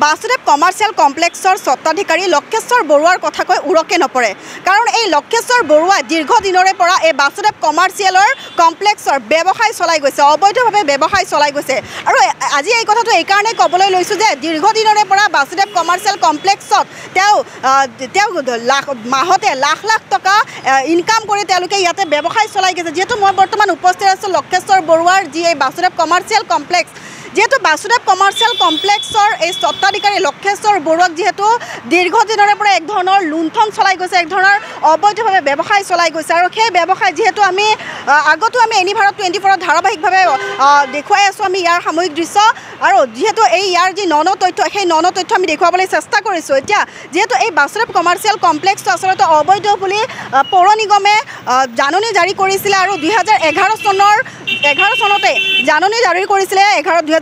Basudev commercial কমপ্লেক্সৰ স্বত্বাধিকাৰী লক্ষেশ্বৰ বৰুৱাৰ কথা কৈ উৰকে নপৰে কাৰণ এই লক্ষেশ্বৰ বৰুৱাই দীৰ্ঘদিনৰে পৰা এই বাসুদেৱ কমাৰ্চিয়েলৰ কমপ্লেক্সৰ ব্যৱসায় চলাই গৈছে অবৈধভাৱে ব্যৱসায় চলাই গৈছে আৰু আজি এই কথাটো এই কাৰণে ক'বলৈ লৈছোঁ যে দীৰ্ঘদিনৰে পৰা বাসুদেৱ কমাৰ্চিয়েল কমপ্লেক্সত তেওঁ মাহতে লাখ লাখ টকা ইনকাম কৰি তেওঁলোকে ইয়াতে ব্যৱসায় চলাই গৈছে যেহেতু মই বৰ্তমান উপস্থিত আছোঁ লক্ষেশ্বৰ বৰুৱাৰ যি এই বাসুদেৱ কমাৰ্চিয়েল কমপ্লেক্স যেহেতু বাসুদেৱ কমাৰ্চিয়েল কমপ্লেক্সৰ এই স্বত্বাধিকাৰী লক্ষেশ্বৰ বৰুৱাক যেহেতু দীৰ্ঘদিনৰে পৰা এক ধৰণৰ লুণ্ঠন চলাই গৈছে এক ধৰণৰ অবৈধভাৱে ব্যৱসায় চলাই গৈছে আৰু সেই ব্যৱসায় যেহেতু আমি আগতো আমি এনি ভাৰত 24ত ধাৰাবাহিকভাৱে দেখুৱাই আছোঁ আমি ইয়াৰ সাময়িক দৃশ্য আৰু যেহেতু এই ইয়াৰ যি তথ্য সেই তথ্য আমি দেখুৱাবলৈ চেষ্টা কৰিছোঁ এতিয়া যেহেতু এই বাসুদেৱ কমাৰ্চিয়েল কমপ্লেক্সটো আচলতে অবৈধ বুলি পৌৰ নিগমে জাননী জাৰি কৰিছিলে আৰু 2011 চনতে জাননী জাৰি কৰিছিলে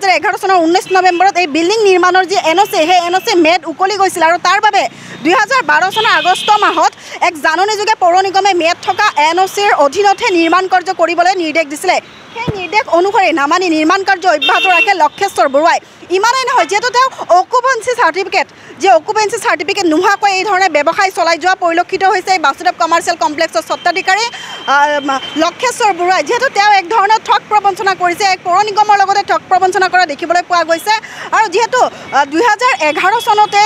2011 চনৰ 19 নৱেম্বৰত এই বিল্ডিং নিৰ্মাণৰ যি এনঅচি সেই এনঅচি মেদ উকলি গৈছিল আৰু তাৰ বাবে 2012 চনৰ আগষ্ট মাহত এক জাননীযোগে পৌৰ নিগমে মেদ থকা এনঅচিৰ অধীনতহে নিৰ্মাণ কাৰ্য কৰিবলৈ নিৰ্দেশ দিছিলে সেই নিৰ্দেশ অনুসৰি নামানি নিৰ্মাণ কাৰ্য অব্যাহত ৰাখে লক্ষেশ্বৰ বৰুৱাই ইমানেই নহয় যেহেতু তেওঁ অকুপেঞ্চি চাৰ্টিফিকেট নোহোৱাকৈ এই ধৰণে ব্যৱসায় চলাই যোৱা পৰিলক্ষিত হৈছে এই বাসুদেৱ কমাৰ্চিয়েল কমপ্লেক্সৰ স্বত্বাধিকাৰী লক্ষেশ্বৰ বৰুৱাই যেহেতু তেওঁ এক ধৰণৰ ঠগ প্ৰবঞ্চনা কৰিছে এক পৌৰ নিগমৰ লগতে ঠগ প্ৰবঞ্চনা কৰা দেখিবলৈ পোৱা গৈছে আৰু যেহেতু 2011 চনতে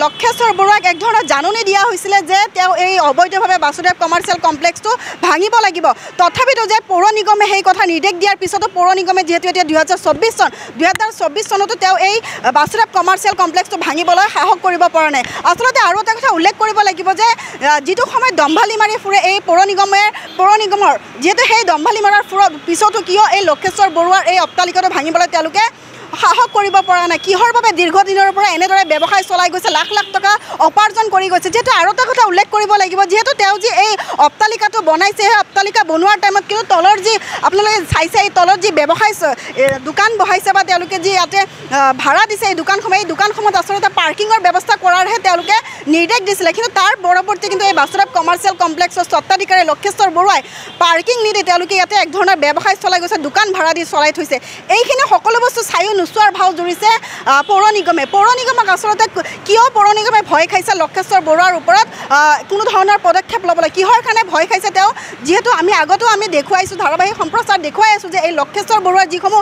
লক্ষেশ্বৰ বৰুৱাক এক ধৰণৰ জাননী দিয়া হৈছিলে যে তেওঁ এই অবৈধভাৱে বাসুদেৱ কমাৰ্চিয়েল কমপ্লেক্সটো ভাঙিব লাগিব তথাপিতো যে পৌৰ নিগমে সেই কথা নিৰ্দেশ দিয়াৰ পিছতো পৌৰ নিগমে যেহেতু এতিয়া 2024 চনতো তেওঁ এই বাসুদেৱ কমাৰ্চিয়েল কমপ্লেক্সটো ভাঙিবলৈ সাহস কৰিব পৰা নাই আচলতে আৰু এটা কথা উল্লেখ কৰিব লাগিব যে যিটো সময়ত দম্ভালি মাৰি ফুৰে এই পৌৰ নিগমৰ যেহেতু সেই দম্ভালি মাৰাৰ পিছতো কিয় এই লক্ষেশ্বৰ বৰুৱাৰ এই অট্টালিকাটো ভাঙিবলৈ তেওঁলোকে সাহস কৰিব পৰা নাই কিহৰ বাবে দীৰ্ঘদিনৰ পৰা এনেদৰে ব্যৱসায় চলাই গৈছে লাখ লাখ টকা উপাৰ্জন কৰি গৈছে যেহেতু আৰু এটা কথা উল্লেখ কৰিব লাগিব যেহেতু তেওঁ যি এই অট্টালিকাটো বনাইছে সেই অট্টালিকা বনোৱাৰ টাইমত কিন্তু তলৰ যি আপোনালোকে চাইছে এই তলত যি ব্যৱসায় দোকান বহাইছে বা তেওঁলোকে যি ইয়াতে ভাড়া দিছে এই দোকানসমূহত আচলতে পাৰ্কিঙৰ ব্যৱস্থা কৰাৰহে তেওঁলোকে নিৰ্দেশ দিছিলে কিন্তু তাৰ পৰৱৰ্তী কিন্তু এই বাসুদেৱ কমাৰ্চিয়েল কমপ্লেক্সৰ স্বত্বাধিকাৰী লক্ষেশ্বৰ বৰুৱাই পাৰ্কিং নিদি তেওঁলোকে ইয়াতে এক ধৰণৰ ব্যৱসায় চলাই গৈছে দোকান ভাড়া দি চলাই থৈছে এইখিনি সকলো বস্তু চায়ো নোচোৱাৰ ভাও জুৰিছে পৌৰ নিগমক আচলতে কিয় পৌৰ নিগমে ভয় খাইছে লক্ষেশ্বৰ বৰুৱাৰ ওপৰত কোনো ধৰণৰ পদক্ষেপ ল'বলৈ কিহৰ কাৰণে ভয় খাইছে তেওঁ যিহেতু আমি আগতো আমি দেখুৱাইছোঁ ধাৰাবাহিক সম্প্ৰচাৰ দেখুৱাই আছোঁ যে এই লক্ষেশ্বৰ বৰুৱাৰ যিসমূহ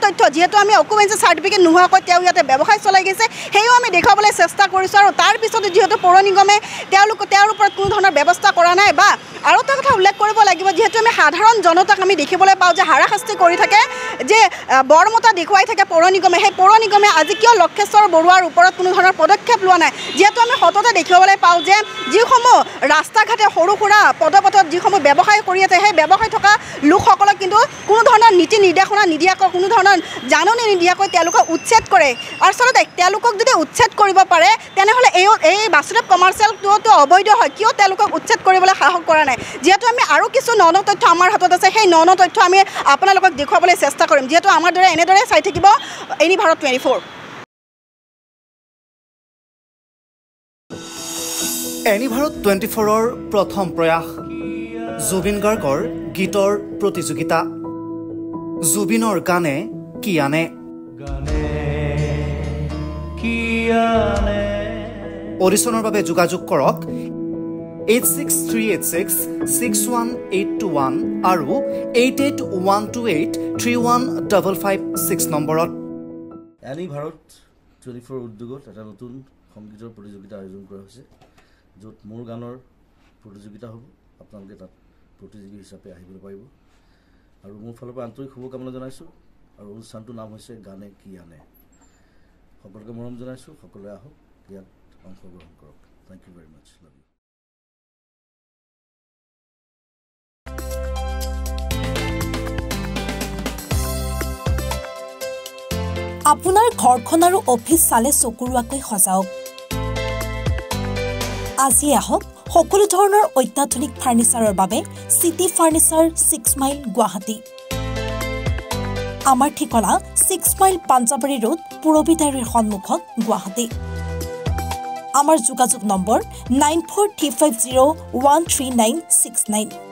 তথ্য যিহেতু আমি অকুপেঞ্চি চাৰ্টিফিকেট নোহোৱাকৈ তেওঁ ইয়াতে ব্যৱসায় চলাই গৈছে সেয়াও আমি দেখুৱাবলৈ চেষ্টা কৰিছোঁ আৰু তাৰ পিছতো যিহেতু পৌৰ নিগমে তেওঁৰ ওপৰত কোনো ধৰণৰ ব্যৱস্থা কৰা নাই বা আৰু এটা কথা উল্লেখ কৰিব লাগিব যিহেতু আমি সাধাৰণ জনতাক আমি দেখিবলৈ পাওঁ যে হাৰাশাস্তি কৰি থাকে যে বৰমতা দেখুৱাই থাকে পৌৰ নিগমে সেই পৌৰ নিগমে আজি কিয় লক্ষেশ্বৰ বৰুৱাৰ ওপৰত কোনো ধৰণৰ পদক্ষেপ লোৱা নাই যিহেতু আমি সততে দেখিবলৈ পাওঁ যে যিসমূহ ৰাস্তা ঘাটে সৰু সুৰা পদপথত যিসমূহ ব্যৱসায় কৰি আছে সেই ব্যৱসায় থকা লোকসকলক কিন্তু কোনো ধৰণৰ নীতি নিৰ্দেশনা নিদিয়াকৈ কোনো ধৰণৰ জাননী নিদিয়াকৈ তেওঁলোকক উচ্ছেদ কৰে আচলতে তেওঁলোকক যদি উচ্ছেদ কৰিব পাৰে তেনেহ'লে এই বাসুদেৱ কমাৰ্চিয়েলটো অবৈধ হয় কিয় তেওঁলোকক উচ্ছেদ কৰিবলৈ সাহস কৰা নাই যেহেতু আমি আৰু কিছু তথ্য আমাৰ হাতত আছে সেই তথ্য আমি আপোনালোকক দেখুৱাবলৈ চেষ্টা কৰিম যিহেতু আমাৰ দৰে এনেদৰে চাই থাকিব এনি ভাৰত 24 এনি ভাৰত 24ৰ প্ৰথম প্ৰয়াস জুবিন গাৰ্গৰ গীতৰ প্ৰতিযোগিতা জুবিনৰ গানে কি আনে অডিশ্যনৰ বাবে যোগাযোগ কৰক 8638661821 আৰু 8812831556 নম্বৰত এনি ভাৰত 24 উদ্যোগত এটা নতুন সংগীতৰ প্ৰতিযোগিতা আয়োজন কৰা হৈছে য'ত মোৰ গানৰ প্ৰতিযোগিতা হ'ব আপোনালোকে তাত প্ৰতিযোগী হিচাপে আহিবলৈ পাৰিব আৰু মোৰ ফালৰ পৰা আন্তৰিক শুভকামনা জনাইছোঁ আৰু অনুষ্ঠানটোৰ নাম হৈছে গানে কি আনে সকলোকে মৰম জনাইছোঁ সকলোৱে আহক ইয়াত অংশগ্ৰহণ কৰক thank you very much love you আপোনাৰ ঘৰখন আৰু অফিচ চালে চকুৰুৱাকৈ সজাওক আজি আহক সকলো ধৰণৰ অত্যাধুনিক ফাৰ্নিচাৰৰ বাবে সিটি ফাৰ্নিচাৰ 6 মাইল গুৱাহাটী আমাৰ ঠিকনা 6 মাইল পাঞ্জাবাৰী ৰোড পুৰবিদাৰীৰ সন্মুখত গুৱাহাটী আমাৰ যোগাযোগ নম্বৰ 9435013969